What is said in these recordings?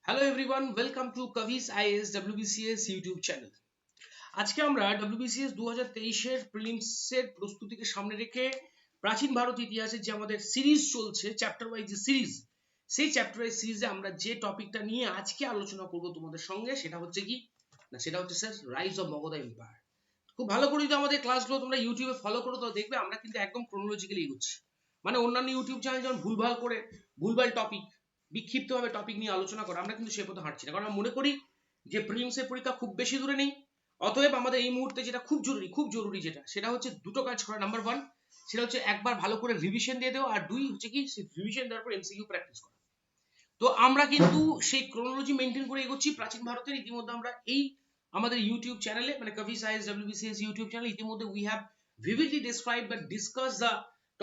Hello everyone, welcome to Kavish IS WBCS YouTube channel. আজকে আমরা WBCS 2023 এর প্রিলিমসের প্রস্তুতিকে সামনে রেখে প্রাচীন ভারত ইতিহাসের যে আমাদের সিরিজ চলছে, চ্যাপ্টার ওয়াইজ যে সিরিজ, সেই চ্যাপ্টার ওয়াইজ সিরিজে আমরা যে টপিকটা নিয়ে আজকে আলোচনা করব তোমাদের সঙ্গে, সেটা হচ্ছে কি না, সেটা হচ্ছে স্যার রাইজ অফ মগধা এম্পায়ার। খুব ভালো করে যদি আমাদের ক্লাসগুলো তোমরা ইউটিউবে ফলো করো তো দেখবে আমরা কিন্তু একদম ক্রোনোলজিক্যালি এগোচ্ছি। মানে অন্যান্য ইউটিউব চ্যানেল যেমন ভুলভাল করে ভুলভাল টপিক, বিক্ষিপ্তভাবে টপিক নিয়ে আলোচনা করে, আমরা কিন্তু সে পথে হাঁটছি না। কারণ আমরা মনে করি যে প্রিলিমসের পরীক্ষা খুব বেশি দূরে নেই। অতএব আমাদের এই মুহূর্তে যেটা খুব জরুরি যেটা, সেটা হচ্ছে দুটো কাজ করা। নাম্বার ওয়ান, সেটা হচ্ছে একবার ভালো করে রিভিশন দিয়ে দেওয়া, আর দুই হচ্ছে কি রিভিশন দেওয়ার পর এমসিকিউ প্র্যাকটিস করা। তো আমরা কিন্তু সেই ক্রোনোলজি মেনটেন করে এগোচ্ছি প্রাচীন ভারতের। ইতিমধ্যে আমরা এই আমাদের ইউটিউব চ্যানেলে, মানে কাভিশ আইএস WBCS ইউটিউব চ্যানেল, ইতিমধ্যে we have vividly described but discussed the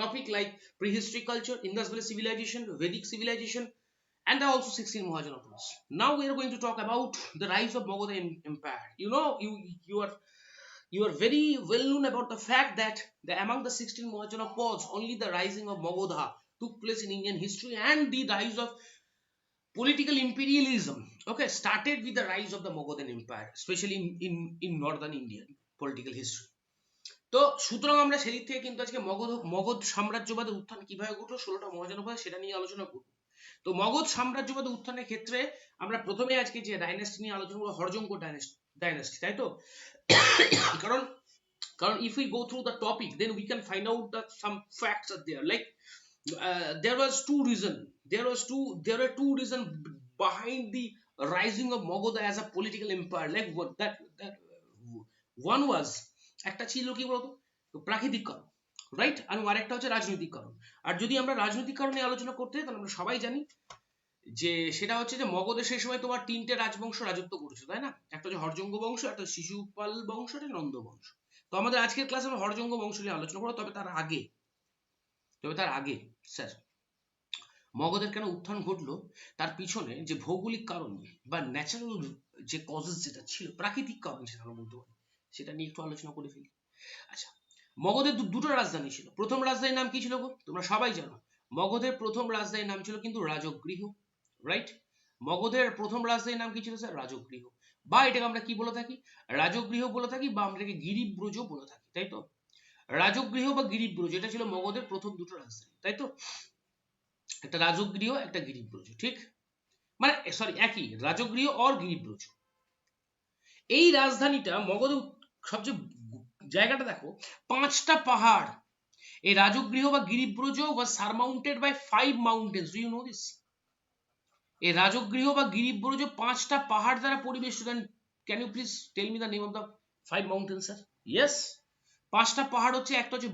topic like prehistoric culture, Indus Valley civilization, Vedic civilization, and also 16 Mahajanapadas. Now we are going to talk about the rise of Magadha Empire. You know, you are very well known about the fact that among the 16 Mahajanapadas, only the rising of Magadha took place in Indian history, and the rise of political imperialism, okay, started with the rise of the Magadhan Empire, especially in northern Indian political history. তো সুতরাং আমরা সেদিক থেকে কিন্তু আজকে মগধ সাম্রাজ্যবাদের উত্থান কিভাবে ঘটলো, 16টা মহাজনপদ, সেটা নিয়ে আলোচনা করব। তো মগধ সাম্রাজ্যবাদের উত্থানের ক্ষেত্রে আমরা প্রথমে আজকে যে ডাইনাস্টি নিয়ে আলোচনা করব, হর্যঙ্ক ডাইনাস্টি, তাই তো? কারণ কারণ if we go through the topic, then we can find out that some facts are there, like there were two reasons behind the rising of Magadha as a political empire. Like what that one was, একটা ছিল কি বলতো, প্রাকৃতিক কারণ, right, আর আরেকটা হচ্ছে রাজনৈতিক কারণ। আর যদি আমরা রাজনৈতিক কারণে আলোচনা করতে তাহলে আমরা সবাই জানি যে সেটা হচ্ছে যে মগধে সেই সময় তোমার তিনটে রাজবংশ রাজত্ব করেছে, তাই না? একটা হচ্ছে হর্যঙ্গ বংশ, একটা শিশুপাল বংশ, একটা নন্দ বংশ। তো আমাদের আজকের ক্লাসে আমরা হর্যঙ্গ বংশ নিয়ে আলোচনা করবো। তবে তার আগে স্যার, মগধের কেন উত্থান ঘটলো তার পিছনে যে ভৌগোলিক কারণ বা ন্যাচারাল যে কজেস যেটা ছিল, প্রাকৃতিক কারণ সেটা আমরা বলতে পারি, সেটা নিয়ে একটু আলোচনা করে ফেলি। আচ্ছা, মগধের দুটো রাজধানী ছিল। প্রথম রাজধানীর নাম কি ছিল গো? তোমরা সবাই জানো, মগধের প্রথম রাজধানীর নাম ছিল কিন্তু রাজগৃহ, রাইট? মগধের প্রথম রাজধানীর নাম কি ছিল স্যার? রাজগৃহ, বা এটাকে আমরা কি বলে থাকি? রাজগৃহ বলে থাকি, বা আমরা এটাকে গিরিব্রজ বলে থাকি, তাই তো? রাজগৃহ বা গিরিব্রজ, এটা ছিল মগধের প্রথম দুটো রাজধানী, তাই তো? একটা রাজগৃহ, একটা গিরিব্রজ, ঠিক? মানে সরি, একই, রাজগৃহ আর গিরিব্রজ। এই রাজধানীটা মগধের সবচেয়ে জায়গাটা দেখো, 5টা পাহাড়। এই রাজগৃহ বা গিরিব্রজ was surmounted by 5 mountains. Do you know this? এই রাজগৃহ বা গিরিব্রজ 5টা পাহাড় দ্বারা পরিবেষ্টিত। Can you please tell me the name of the 5 mountains, sir? Yes, 5টা পাহাড় হচ্ছে, একটা হচ্ছে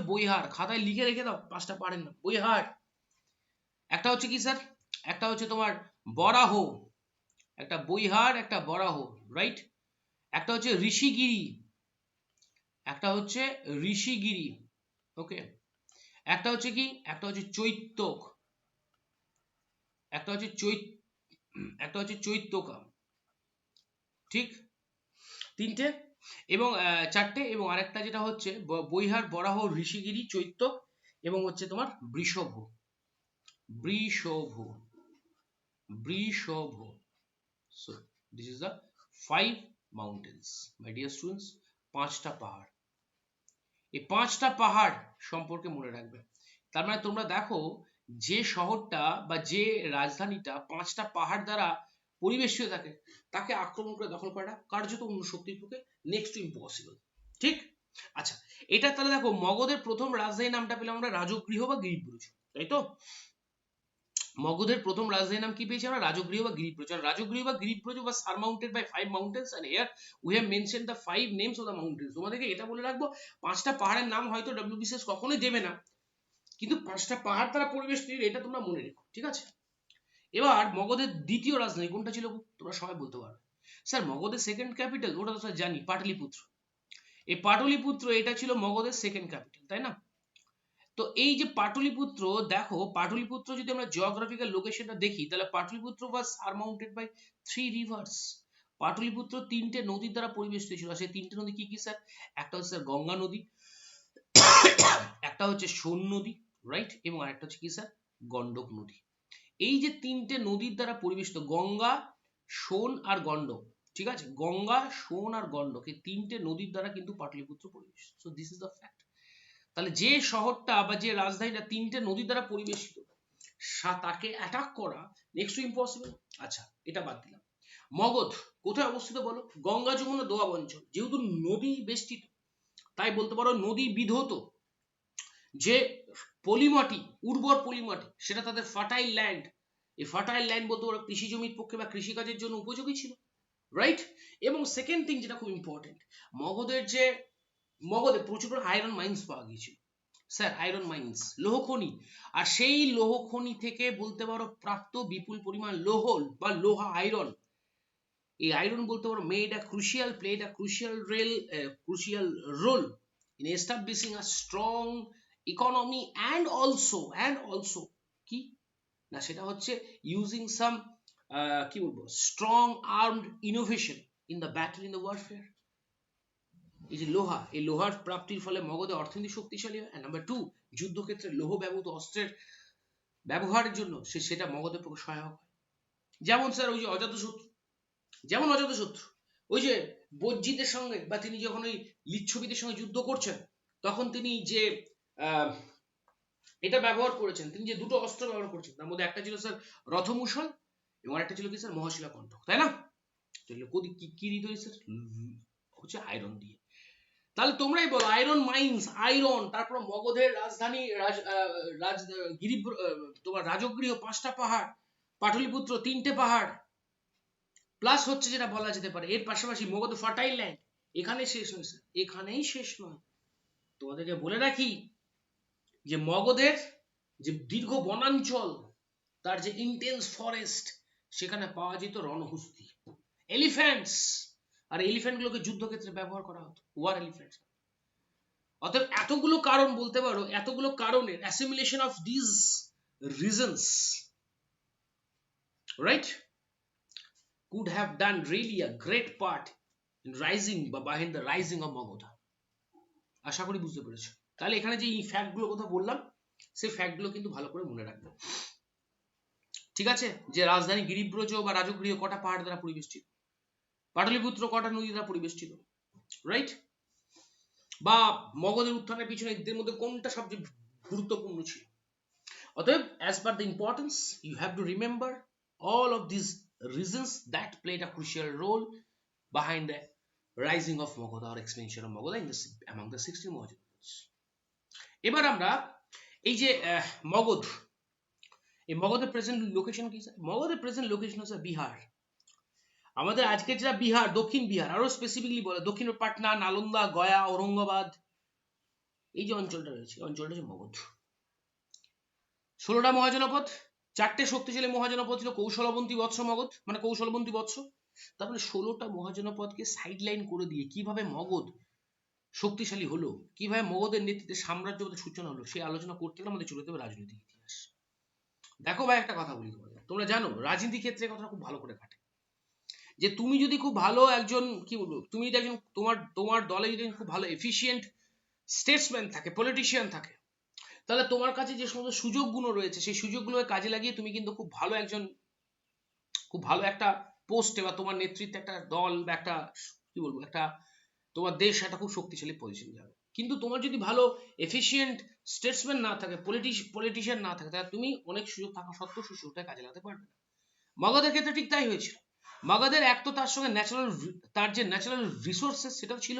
বৈহার, খাতায় লিখে রেখে দাও 5টা পাহাড়ের নাম। বৈহার, একটা হচ্ছে কি স্যার? একটা হচ্ছে তোমার বরাহ, একটা বৈহার, একটা বরাহ, রাইট? একটা হচ্ছে ঋষিগিরি, ওকে। একটা হচ্ছে কি? একটা হচ্ছে চৈত্যক, একটা হচ্ছে চৈত্যকা, ঠিক? তিনটে এবং চারটে, এবং আরেকটা যেটা হচ্ছে বৈহার, বরাহ, ঋষিগিরি, চৈত্যক, এবং হচ্ছে তোমার বৃষভ। So this is the 5 mountains, my dear students. 5টা পাহাড়, এই 5টা পাহাড় সম্পর্কে মনে রাখবে। তার মানে তোমরা দেখো, যে শহরটা বা যে রাজধানীটা 5টা পাহাড় দ্বারা পরিবেষ্টিত থাকে, তাকে আক্রমণ করে দখল করাটা কার্যত অন্য শক্তির পক্ষে নেক্সট টু ইম্পসিবল, ঠিক? আচ্ছা, এটা তাহলে দেখো, মগধের প্রথম রাজধানীর নামটা পেলাম আমরা রাজগৃহ বা গিরিব্রজ, তাই তো? মগধের প্রথম রাজধানীর নাম কি পেয়েছি আমরা? রাজগৃহ বা গিরিব্রজ। রাজগৃহ বা গিরিব্রজ was surmounted by 5 mountains, and here we have mentioned the 5 names of the mountains. তোমাদেরকে এটা বলে রাখবো, 5টা পাহাড়ের নাম হয়তো WBCS কখনোই দেবে না, কিন্তু 5টা পাহাড় দ্বারা পরিবেষ্টিত, এটা তোমরা মনে রেখো, ঠিক আছে? এবার মগধের দ্বিতীয় রাজধানী কোনটা ছিল? তোমরা সবাই বলতে পারবে স্যার মগধের সেকেন্ড ক্যাপিটাল, ওটা তো স্যার জানি, পাটলিপুত্র। এই পাটলিপুত্র, এটা ছিল মগধের সেকেন্ড ক্যাপিটাল, তাই না? তো এই যে পাটলিপুত্র, দেখো পাটলিপুত্র যদি আমরা জিওগ্রাফিক্যাল লোকেশনটা দেখি, তাহলে Pataliputra was surmounted by 3 rivers. Pataliputra 3টে নদীর দ্বারা পরিবেষ্টিত ছিল। সেই 3টে নদী কি কি স্যার? একটা হচ্ছে গঙ্গা নদী, একটা হচ্ছে সোন নদী, রাইট, এবং আরেকটা হচ্ছে কি স্যার? গন্ডক নদী। এই যে তিনটে নদীর দ্বারা পরিবেশিত গঙ্গা, সোন আর গন্ডক, ঠিক আছে, গঙ্গা, সোন আর গন্ডক এই তিনটে নদীর দ্বারা কিন্তু পাটলিপুত্র পরিবেশিত। So this is the fact. তাহলে যে শহরটা বা যে রাজধানীটা তিনটে নদীর দ্বারা পরিবেশিত তাকে অ্যাটাক করা নেক্সট টু ইম্পসিবল। আচ্ছা, এটা বাদ দিলাম। মগধ কোথায় অবস্থিত বলো? গঙ্গা যমুনা দোয়াব অঞ্চল, যেহেতু নদী বেষ্টিত তাই বলতে পারো নদী বিধৌত যে পলিমাটি, উর্বর পলিমাটি, সেটা তাদের ফার্টাইল ল্যান্ড, এই ফার্টাইল ল্যান্ড বলতে পারো কৃষি জমির পক্ষে বা কৃষিকাজের জন্য উপযোগী ছিল, রাইট? এবং সেকেন্ড থিং যেটা খুব ইম্পর্টেন্ট, মগধে প্রচুর আয়রন মাইন্স পাওয়া গিয়েছিল, স্যার আয়রন মাইন্স, লৌহ খনি, আর সেই লৌহ খনি থেকে বলতে পারো প্রাপ্ত বিপুল পরিমাণ লৌহ বা লোহা আয়রন, এই আয়রন বলতে পারো played a crucial role in establishing a strong economy and also কি না সেটা হচ্ছে using some কি বলবো strong armed innovation in the battle in the warfare। এই যে লোহা, এই লোহার প্রাপ্তির ফলে মগধে অর্থনীতি শক্তিশালী হয়। আর নাম্বার 2, যুদ্ধক্ষেত্রে লৌহ ব্যবহৃত অস্ত্রের ব্যবহারের জন্য সেটা মগধের পক্ষে সহায়ক হয়। যেমন স্যার ওই যে অজাতশত্রু ওই যে বজ্জিতের সঙ্গে বা তিনি যখন ওই লিচ্ছবিদের সঙ্গে যুদ্ধ করছেন তখন তিনি যে এটা ব্যবহার করেছেন, তিনি যে দুটো অস্ত্র ব্যবহার করেছেন তার মধ্যে একটা ছিল স্যার রথমূষল এবং একটা ছিল কি স্যার মহাশিলা কণ্ঠক, তাই না? কি দিত স্যার? হচ্ছে আয়রন দিয়ে। তাহলে তোমরাই বলো আয়রন মাইন্স, আয়রন, তারপর মগধের রাজধানী তোমার রাজগৃহ 5টা পাহাড়, পাটলিপুত্র 3টে পাহাড়, প্লাস হচ্ছে যেটা বলা যেতে পারে এর পাশাপাশি মগধ ফার্টাইল ল্যান্ড, এখানে শেষ হয়েছে, এখানেই শেষ নয়। তোমাদেরকে বলে রাখি যে মগধের যে দীর্ঘ বনাঞ্চল, তার যে ইন্টেন্স ফরেস্ট, সেখানে পাওয়া যেত রণহস্তি, এলিফ্যান্টস, আর এলিফ্যান্ট গুলোকে যুদ্ধক্ষেত্রে ব্যবহার করা হতো, ওয়ার এলিফ্যান্টস। অতএব এতগুলো কারণ বলতে পারো, এতগুলো কারণের assimilation of this reasons, right, could have done really a great part in rising বা behind the rising of Magadha। আশা করি বুঝতে পেরেছো। তাহলে এখানে যে এই ফ্যাক্ট গুলো কথা বললাম সেই ফ্যাক্ট গুলো কিন্তু ভালো করে মনে রাখবে, ঠিক আছে? যে রাজধানী গিরিব্রজ বা রাজগৃহ কটা পাহাড় দ্বারা পরিবেষ্টিত, পাটলিপুত্র কটা নদী দ্বারা পরিবেষ্টিত, রাইট? বা মগধের উত্থানের পিছনে এদের মধ্যে কোনটা সবচেয়ে গুরুত্বপূর্ণ ছিল। অতএব as per the importance you have to remember all of these reasons that played a crucial role behind the rising of Magadha or expansion of Magadha among the 16 Mahajanapads। এবার আমরা এই যে মগধ, এই মগধের প্রেজেন্ট লোকেশন কি? মগধের present location হচ্ছে বিহার। আমাদের আজকে যেটা বিহার, দক্ষিণ বিহার, আরো স্পেসিফিকলি বলে দক্ষিণ পাটনা, নালন্দা, গয়া, ঔরঙ্গাবাদ, এই যে অঞ্চলটা রয়েছে অঞ্চলটা হচ্ছে মগধ। 16টা মহাজনপদ, 4টে শক্তিশালী মহাজনপদ ছিল, কৌশলবন্তী বৎস মগধ, মানে কৌশলবন্তী বৎস। তারপরে 16টা মহাজনপদকে সাইড লাইন করে দিয়ে কিভাবে মগধ শক্তিশালী হলো, কিভাবে মগধের নেতৃত্বে সাম্রাজ্যবাদের সূচনা হলো, সেই আলোচনা করতে গেলে আমাদের চলে যেতে হবে রাজনৈতিক ইতিহাস। দেখো ভাই একটা কথা বলি তোমাদের, তোমরা জানো রাজনীতি ক্ষেত্রে কথা খুব ভালো করে কাটে, যে তুমি যদি খুব ভালো একজন কি বলবো, তুমি যদি একজন তোমার দলে যদি খুব ভালো এফিশিয়েন্ট স্টেটসম্যান থাকে, পলিটিশিয়ান থাকে, তাহলে তোমার কাছে যে সমস্ত সুযোগগুলো রয়েছে সেই সুযোগগুলোকে কাজে লাগিয়ে তুমি কিন্তু খুব ভালো একটা পোস্টে বা তোমার নেতৃত্বে একটা দল বা একটা কি বলবো একটা তোমার দেশ একটা খুব শক্তিশালী পজিশনে যাবে। কিন্তু তোমার যদি ভালো এফিশিয়েন্ট স্টেটসম্যান না থাকে, পলিটিশিয়ান না থাকে, তাহলে তুমি অনেক সুযোগ থাকা সত্ত্বেও সেই সুযোগটা কাজে লাগাতে পারবে না। মগধের ক্ষেত্রে ঠিক তাই হয়েছিল। মগধের এক তো তার সঙ্গে তার যে ন্যাচারাল রিসোর্সেস সেটাও ছিল,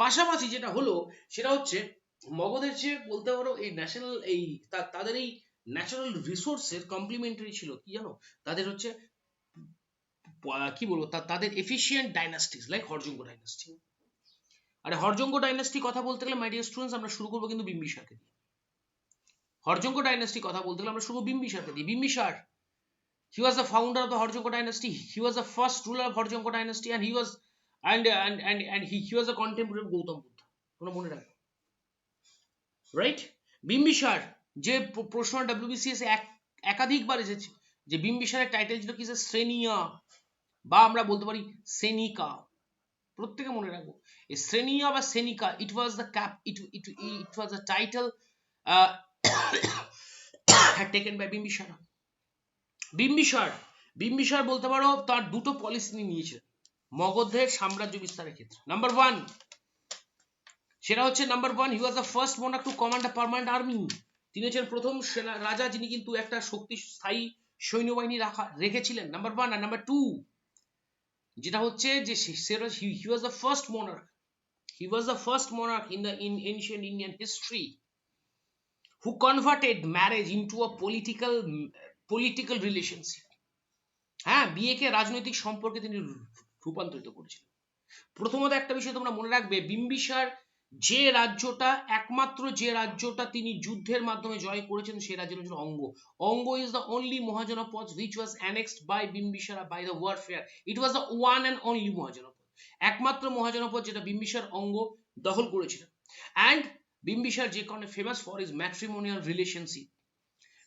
পাশাপাশি যেটা হলো সেটা হচ্ছে মগধের যে বলতে পারো এই ন্যাশনাল এই তাদের এই ন্যাচারাল রিসোর্সের কমপ্লিমেন্টারি ছিল কি জানো, তাদের হচ্ছে কি বলবো তাদের এফিশিয়েন্ট ডাইনাস্টিস লাইক হরজঙ্গ ডাইনাস্টি। আরে হরজঙ্গ ডাইনাস্টি কথা বলতে গেলে মাই ডিয়ার স্টুডেন্টস আমরা শুরু করবো কিন্তু বিম্বিসারকে দিয়ে। হরজঙ্গ ডাইনাস্টি কথা বলতে গেলে আমরা শুরু বিম্বিসারকে দিয়ে। Bimbisara, he was the founder of the Haryank Dynasty, he was the first ruler of Haryank Dynasty, and he was he was a contemporary of Gautam Buddha। তোমরা মনে রাখবে, রাইট? বিম্বিসার যে প্রশ্ন WBCS একাধিকবার এসেছে, যে বিম্বিসারের টাইটেল ছিল কি স্যার? শ্রেনিয়া, বা আমরা বলতে পারি সেনিকা। প্রত্যেকে মনে রাখবো এই শ্রেনিয়া বা সেনিকা, it was the title taken by Bimbisara। Bimbisara Bimbisara বলতে পারো তার দুটো পলিসি নিয়েছে মগধের সাম্রাজ্য বিস্তারের ক্ষেত্রে। নাম্বার ওয়ান, সেটা হচ্ছে number one, he was the first monarch to command a permanent army. তিনি হচ্ছেন প্রথম রাজা যিনি কিন্তু একটা শক্তিশালী সৈন্যবাহিনী রেখেছিলেন, নাম্বার ওয়ান। আর নাম্বার টু যেটা হচ্ছে যে he was the first monarch, he was the first monarch in ancient Indian history who converted marriage into a political relationship। হ্যাঁ, বিয়েকে রাজনৈতিক সম্পর্কে তিনি রূপান্তরিত করেছিলেন। প্রথমত একটা বিষয় তোমরা মনে রাখবে, বিম্বিসার যে রাজ্যটা একমাত্র যে রাজ্যটা তিনি যুদ্ধের মাধ্যমে জয় করেছেন সেই রাজ্যের হচ্ছে Anga. Anga is the only mahajanapada which was annexed by Bimbisara by the warfare. It was the one and only mahajanapada, একমাত্র মহাজনপদ যেটা বিম্বিসার অঙ্গ দখল করেছিলেন। and বিম্বিসার যে কারণে famous for is matrimonial relationship.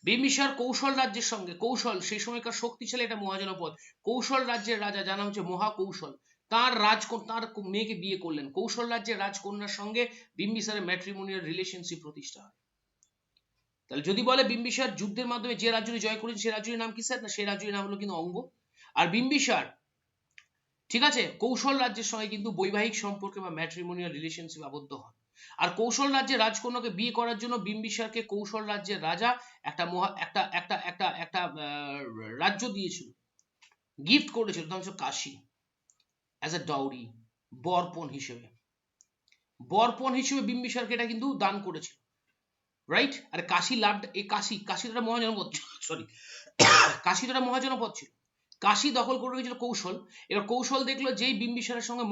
Bimbisara কৌশল রাজ্যের সঙ্গে, কৌশল সেই সময়কার শক্তিশালী একটা মহাজনপদ, কৌশল রাজ্যের রাজা যার নাম হচ্ছে মহাকৌশল, তার মেয়েকে বিয়ে করলেন। কৌশল রাজ্যের রাজকন্যার সঙ্গে বিম্বিসারের ম্যাট্রিমোনিয়াল রিলেশনশিপ প্রতিষ্ঠা হয়। তাহলে যদি বলে বিম্বিসার যুদ্ধের মাধ্যমে যে রাজ্যটি জয় করেছেন সেই রাজ্যটির নাম কি স্যার? না, সেই রাজ্যটির নাম হলো কিন্তু অঙ্গ। আর বিম্বিসার, ঠিক আছে, কৌশল রাজ্যের সঙ্গে কিন্তু বৈবাহিক সম্পর্কে বা ম্যাট্রিমোনিয়াল রিলেশনশিপ আবদ্ধ হন। আর কৌশল রাজ্যের রাজকন্যাকে বিয়ে করার জন্য বিম্বিসারকে কৌশল রাজ্যের রাজা একটা রাজ্য দিয়েছিল, গিফট করেছিল, তার হচ্ছে কাশী, অ্যাজ এ ডাউরি, বরপণ হিসেবে। বরপণ হিসেবে বিম্বিসারকে এটা কিন্তু দান করেছিল, রাইট? আর কাশী লাভ, এই কাশী একটা মহাজনপদ, সরি, কাশী একটা মহাজনপদ ছিল। কাশী দখল করে গেছিল কৌশল। এবার কৌশল দেখলো যেই বিম্বিসারের সঙ্গে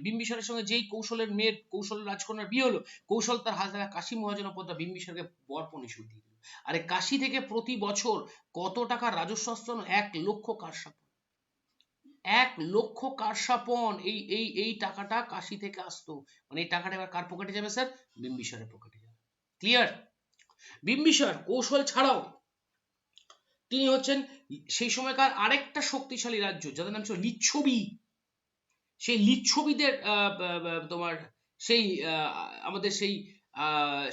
বিম্বিসারের সঙ্গে যেই কৌশলের মেয়ের, কৌশল রাজকন্যার বিয়ে হলো, কৌশল তার হাতে থাকা কাশী মহাজনপদটা বিম্বিসারকে বরপণ হিসেবে দিয়ে দিল। আর এই কাশী থেকে প্রতি বছর কত টাকা রাজস্ব আসতো? 1,00,000 কারসাপন। 1,00,000 কারসাপন, এই টাকাটা কাশী থেকে আসতো। মানে এই টাকাটা এবার কার পকেটে যাবে স্যার? বিম্বিসারের পকেটে যাবে। ক্লিয়ার? বিম্বিসার কৌশল ছাড়াও তিনি হচ্ছেন সেই সময়কার আরেকটা শক্তিশালী রাজ্য যাদের নাম ছিল লিচ্ছবি। সেই লিচ্ছবিদের তোমার সেই আমাদের সেই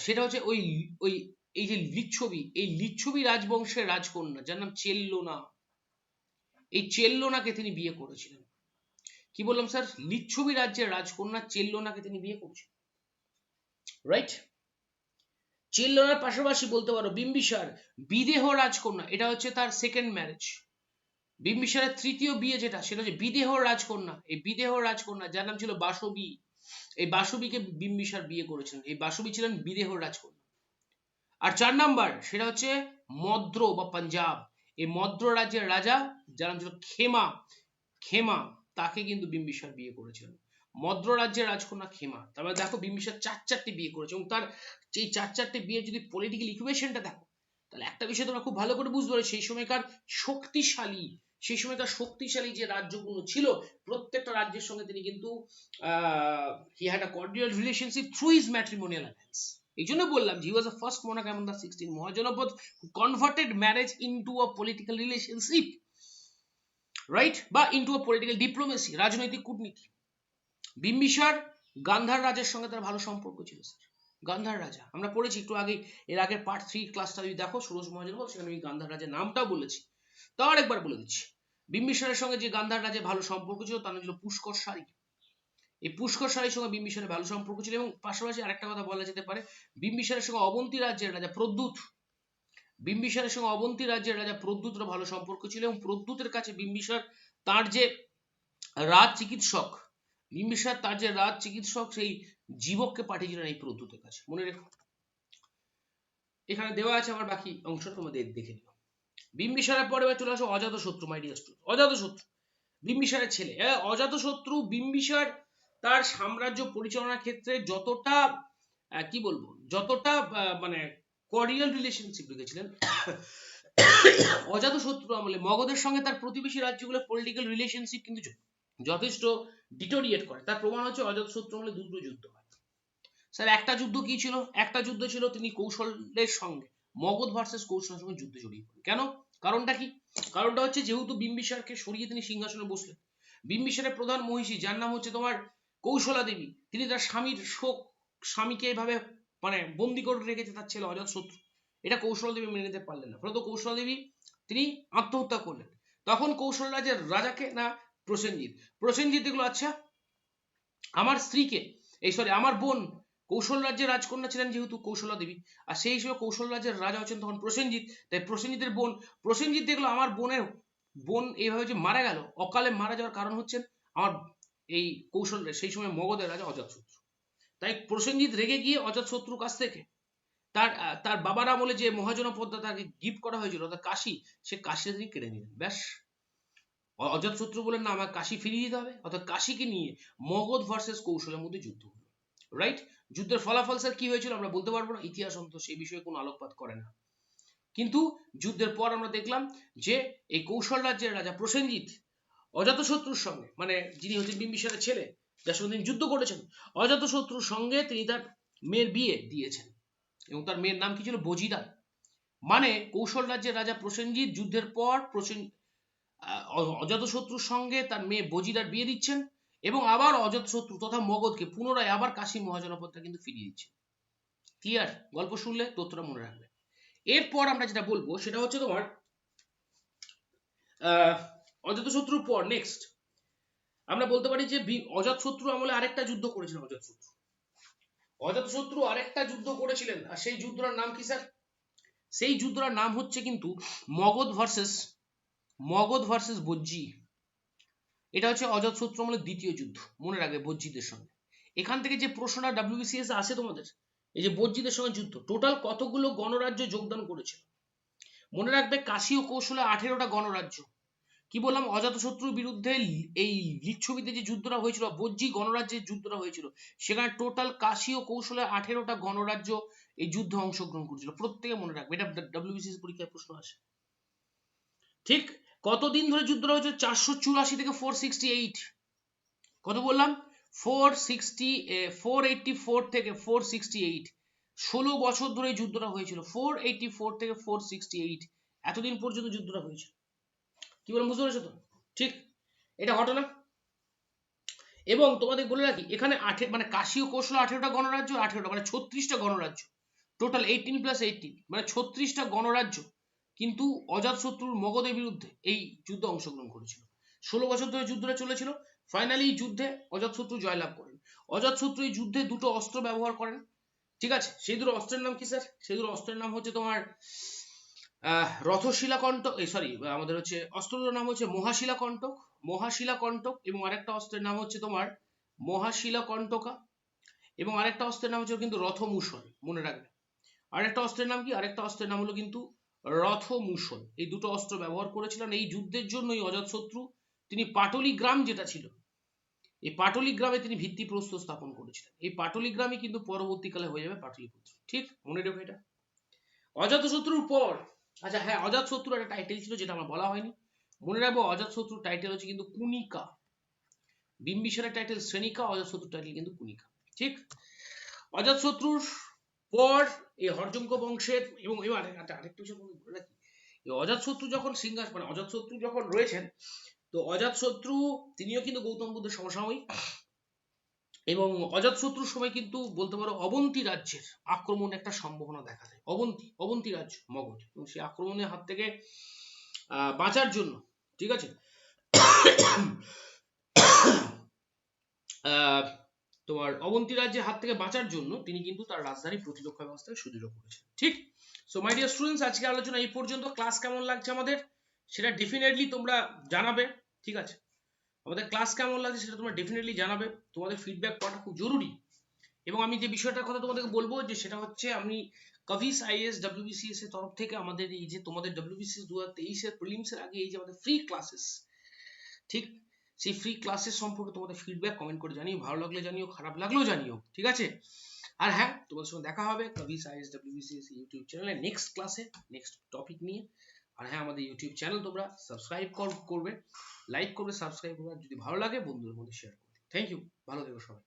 সেটা হচ্ছে ওই ওই এই যে লিচ্ছবি, এই লিচ্ছবি রাজবংশের রাজকন্যা যার নাম চেল্লোনা, এই চেল্লোনাকে তিনি বিয়ে করেছিলেন। কি বললাম স্যার? লিচ্ছবি রাজ্যের রাজকন্যা চেল্লোনাকে তিনি বিয়ে করেছিলেন, রাইট? চেল্লোনার পাশাপাশি বলতে পারো বিম্বিসার বিদেহ রাজকন্যা, এটা হচ্ছে তার সেকেন্ড ম্যারেজ। বিম্বিসারের তৃতীয় বিয়ে যেটা, সেটা হচ্ছে বিদেহ রাজকন্যা। এই বিদেহ রাজকন্যা যার নাম ছিল বাসবী, এই বাসবীকে বিম্বিসার বিয়ে করেছিলেন। এই বাসবী ছিলেন বিদেহ রাজকন্যা। আর 4 নাম্বার সেটা হচ্ছে মদ্র বা পাঞ্জাব, এই মদ্র রাজ্যের রাজা যার নাম ছিল খেমা, তাকে কিন্তু বিম্বিসার বিয়ে করেছিলেন। মদ্র রাজ্যের রাজকন্যা খেমা। তারপরে দেখো বিম্বিসার 4টি বিয়ে করেছে, এবং তার এই 4টি বিয়ে যদি পলিটিক্যাল ইকুয়েশনটা দেখো, তাহলে একটা বিষয় তোমরা খুব ভালো করে বুঝতে পারো, সেই সময়কার শক্তিশালী যে রাজ্যগুলো ছিল, প্রত্যেকটা রাজ্যের সঙ্গে তিনি কিন্তু he had a cordial relationship through his matrimonial alliance। এই জন্য বললাম he was the first monarch among the 16 মহাজনপদ who converted marriage into a political relationship, right? বা into a political diplomacy, রাজনৈতিক কূটনীতি। বিম্বিসার গান্ধার রাজের সঙ্গে তার ভালো সম্পর্ক ছিল স্যার। গান্ধার রাজা আমরা পড়েছি একটু আগে, এর আগের পার্ট 3 ক্লাসটা যদি দেখো ষোড়শ মহাজনপদ, সেখানে আমি গান্ধার রাজার নামটাও বলেছি। তাও আরেকবার বলে দিচ্ছি, বিম্বিসারের সঙ্গে যে গান্ধার রাজের ভালো সম্পর্ক ছিল তার নাম ছিল পুষ্কর সারি। এই পুষ্কর সারির সঙ্গে বিম্বিসারের ভালো সম্পর্ক ছিল। এবং পাশাপাশি আরেকটা কথা বলা যেতে পারে, বিম্বিসারের সঙ্গে অবন্তী রাজ্যের রাজা প্রদ্যুৎ, বিম্বিসারের সঙ্গে অবন্তী রাজ্যের রাজা প্রদ্যুৎর ভালো সম্পর্ক ছিল। এবং প্রদ্যুতের কাছে বিম্বিসার তার যে রাজ চিকিৎসক, সেই জীবককে পাঠিয়েছিলেন এই প্রদ্যুতের কাছে, মনে রেখো। এখানে দেওয়া আছে আমার বাকি অংশটা তোমাদের দেখে নিও। বিম্বিসারের পরে এবার চলে আসো অজাতশত্রু, মাই ডিয়ার স্টুডেন্ট। অজাতশত্রু বিম্বিসারের ছেলে। অজাতশত্রু বিম্বিসার তার সাম্রাজ্য পরিচালনার ক্ষেত্রে যতটা কি বলবো, যতটা মানে কর্ডিয়াল রিলেশনশিপ রেখেছিলেন, অজাতশত্রু আমলে মগধের সঙ্গে তার প্রতিবেশী রাজ্যগুলোর পলিটিক্যাল রিলেশনশিপ কিন্তু যথেষ্ট ডিটোরিয়েট করে। তার প্রমাণ হচ্ছে অজাতশত্রু আমলে দুটো যুদ্ধ হয় স্যার। একটা যুদ্ধ কি ছিল? একটা যুদ্ধ ছিল তিনি কৌশলের সঙ্গে, মগধ ভার্সেস কৌশলের সঙ্গে যুদ্ধে জড়িয়ে পড়েন। কেন? কারণটা কি? কারণটা হচ্ছে যেহেতু বিম্বিসারকে সরিয়ে তিনি সিংহাসনে বসলেন, বিম্বিসারের প্রধান মহিষী যার নাম হচ্ছে তোমার কৌশলা দেবী, তিনি তার স্বামীকে এইভাবে মানে বন্দি করে রেখেছে তার ছেলে অজাতশত্রু। এটা কৌশলা দেবী মেনে নিতে পারলেন না। ফলত কৌশলা দেবী তিনি আত্মহত্যা করলেন। তখন কৌশল রাজের রাজাকে না প্রসেনজিৎ? প্রসেনজিৎ দেখলো আচ্ছা আমার স্ত্রীকে আমার বোন কৌশল রাজ্যের রাজকন্যা ছিলেন যেহেতু কৌশলা দেবী, আর সেই হিসেবে কৌশল রাজ্যের রাজা হচ্ছেন তখন প্রসেনজিৎ, তাই প্রসেনজিতের বোন। প্রসেনজিৎ দেখলো আমার বোন এইভাবে যে মারা গেল, অকালে মারা যাওয়ার কারণ হচ্ছেন আমার এই কৌশল, সেই সময় মগধের রাজা অজাতশত্রু। তাই প্রসেনজিৎ রেগে গিয়ে অজাতশত্রুর কাছ থেকে তার বাবার আমলে যে মহাজনপদটা তাকে গিফট করা হয়েছিল অর্থাৎ কাশী, সে কাশীটা তিনি কেড়ে নিলেন। ব্যাস, অজাতশত্রু বলেন না আমার কাশী ফিরিয়ে দিতে হবে, অর্থাৎ কাশীকে নিয়ে মগধ ভার্সেস কৌশলের মধ্যে যুদ্ধ হলো। রাইট? যুদ্ধের ফলাফল স্যার কি হয়েছিল আমরা বলতে পারবো না, ইতিহাস অন্ত সেই বিষয়ে কোনো আলোকপাত করে না। কিন্তু যুদ্ধের পর আমরা দেখলাম যে এই কৌশল রাজ্যের রাজা প্রসেনজিৎ অজাতশত্রুর সঙ্গে, মানে যিনি হচ্ছেন বিম্বিসারের ছেলে, যার সঙ্গে তিনি যুদ্ধ করেছেন, অজাতশত্রুর সঙ্গে তিনি তার মেয়ের বিয়ে দিয়েছেন এবং তার মেয়ের নাম কি ছিল? বজিরা। মানে কৌশল রাজ্যের রাজা প্রসেনজিৎ যুদ্ধের পর অজাতশত্রুর সঙ্গে তার মেয়ে বজিরার বিয়ে দিচ্ছেন এবং আবার অজাতশত্রু তথা মগধকে পুনরায় আবার কাশী মহাজনপদটা কিন্তু ফিরিয়ে দিচ্ছে। ক্লিয়ার? গল্প শুনলে তথ্যটা মনে রাখবে। এরপর আমরা যেটা বলবো সেটা হচ্ছে তোমার অজাতশত্রুর পর নেক্সট আমরা বলতে পারি যে অজাতশত্রু আমলে আরেকটা যুদ্ধ করেছিলেন অজাতশত্রু আরেকটা যুদ্ধ করেছিলেন, আর সেই যুদ্ধটার নাম কি স্যার? সেই যুদ্ধটার নাম হচ্ছে কিন্তু মগধ ভার্সেস বজ্জি। এটা হচ্ছে অজাতশত্রু আমলের দ্বিতীয় যুদ্ধ, মনে রাখবে, বজ্জিদের সঙ্গে। এখান থেকে যে প্রশ্নটা WBCS আসে তোমাদের, এই যে বজ্জিদের সঙ্গে যুদ্ধ, টোটাল কতগুলো গণরাজ্য যোগদান করেছিল? মনে রাখবে কাশী ও কৌশলে 18টা গণরাজ্য। কি বললাম? অজাতশত্রুর বিরুদ্ধে এই লিচ্ছবিতে যে যুদ্ধটা হয়েছিল, বজ্জি গণরাজ্যের যুদ্ধটা হয়েছিল, সেখানে টোটাল কাশী ও কৌশলে 18টা গণরাজ্য এই যুদ্ধে অংশগ্রহণ করেছিল। প্রত্যেকে মনে রাখবে, এটা WBCS পরীক্ষায় প্রশ্ন আসে। ঠিক কতদিন ধরে যুদ্ধটা হয়েছিল? 484 থেকে 468। কত বললাম? 484 থেকে 468, 16 বছর ধরে যুদ্ধটা হয়েছিল। 484 থেকে 468 এতদিন পর্যন্ত যুদ্ধটা হয়েছিল। কি বললাম বুঝতে পেরেছো তো? ঠিক, এটা ঘটনা। এবং তোমাদের বলে রাখি এখানে মানে কাশী ও কৌশল 18টা গণরাজ্য, 18টা মানে 36টা গণরাজ্য, টোটাল 18 + 18 মানে 36টা গণরাজ্য কিন্তু অজাতশত্রুর মগধের বিরুদ্ধে এই যুদ্ধে অংশগ্রহণ করেছিল। 16 বছর ধরে যুদ্ধটা চলেছিল। ফাইনালি যুদ্ধে অজাতশত্রু জয়লাভ করেন। অজাতশত্রু এই যুদ্ধে দুটো অস্ত্র ব্যবহার করেন, ঠিক আছে? সেই দুটো অস্ত্রের নাম কি স্যার? সেই দুটো অস্ত্রের নাম হচ্ছে তোমার রথশিলাকণ্টক, আমাদের হচ্ছে অস্ত্রটার নাম হচ্ছে মহাশিলাকণ্টক এবং আরেকটা অস্ত্রের নাম হচ্ছে তোমার মহাশিলাকণ্টকা এবং আরেকটা অস্ত্রের নাম হচ্ছে কিন্তু রথমূষণ, মনে রাখবে। আরেকটা অস্ত্রের নাম কি? আরেকটা অস্ত্রের নাম হলো কিন্তু রথমূষণ। এই দুটো অস্ত্র ব্যবহার করেছিলেন এই যুদ্ধের জন্যই অজাতশত্রু তিনি পাটলি গ্রাম যেটা ছিল, এই পাটলি গ্রামে তিনি ভিত্তিপ্রস্তর স্থাপন করেছিলেন। এই পাটলি গ্রামই কিন্তু পরবর্তীকালে হয়ে যাবে পাটলিপুত্র। ঠিক, মনে রেখো এটা। অজাতশত্রুর পর, আচ্ছা হ্যাঁ, অজাতশত্রুর একটা টাইটেল ছিল যেটা আমার বলা হয়নি, মনে রাখবো। অজাতশত্রুর টাইটেল হচ্ছে কিন্তু কুনিকা। বিম্বিসারের টাইটেল শ্রেণিকা, অজাতশত্রুর টাইটেল কিন্তু কুনিকা। ঠিক, অজাতশত্রুর পর এই হর্যঙ্ক বংশের এবং আরেকটা বিষয় বলে রাখি, অজাতশত্রু যখন মানে অজাতশত্রু যখন রয়েছেন, তো অজাতশত্রু তিনিও কিন্তু গৌতম বুদ্ধের সমসাময়িক এবং অজাতশত্রুর সময় কিন্তু বলতে পারো অবন্তী রাজ্যের আক্রমণের একটা সম্ভাবনা দেখা যায়। অবন্তী রাজ্য মগধ, এবং সেই আক্রমণের হাত থেকে বাঁচার জন্য, ঠিক আছে, তোমার অবন্তী রাজ্যের হাত থেকে বাঁচার জন্য তিনি কিন্তু তার রাজধানী প্রতিরক্ষা ব্যবস্থাকে সুদৃঢ় করেছেন। ঠিক, সো মাই ডিয়ার স্টুডেন্টস, আজকে আলোচনা এই পর্যন্ত। ক্লাস কেমন লাগছে আমাদের সেটা ডেফিনেটলি তোমরা জানাবে, ঠিক আছে? আমাদের ক্লাস কেমন লাগছে সেটা তোমরা ডেফিনেটলি জানাবে, তোমাদের ফিডব্যাক পাওয়াটা খুব জরুরি। এবং আমি যে বিষয়টার কথা তোমাদেরকে বলবো যে সেটা হচ্ছে আমি কাভিশ IAS WBCS এর তরফ থেকে আমাদের এই যে তোমাদের WBCS 2023 এর প্রিলিমস এর আগে এই যে আমাদের ফ্রি ক্লাসেস, ঠিক, সেই ফ্রি ক্লাসেস সম্পর্কে তোমাদের ফিডব্যাক কমেন্ট করে জানিও, ভালো লাগলে জানিও, খারাপ লাগলেও জানিও, ঠিক আছে? আর হ্যাঁ, তোমাদের সঙ্গে দেখা হবে কাভিশ IAS WBCS ইউটিউব চ্যানেলে নেক্সট ক্লাসে নেক্সট টপিক নিয়ে। আর হ্যাঁ, আমাদের ইউটিউব চ্যানেল তোমরা সাবস্ক্রাইব করবে, লাইক করবে, সাবস্ক্রাইব করবে, যদি ভালো লাগে বন্ধুদের মধ্যে শেয়ার করবে। থ্যাংক ইউ, ভালো থেকো সবাই।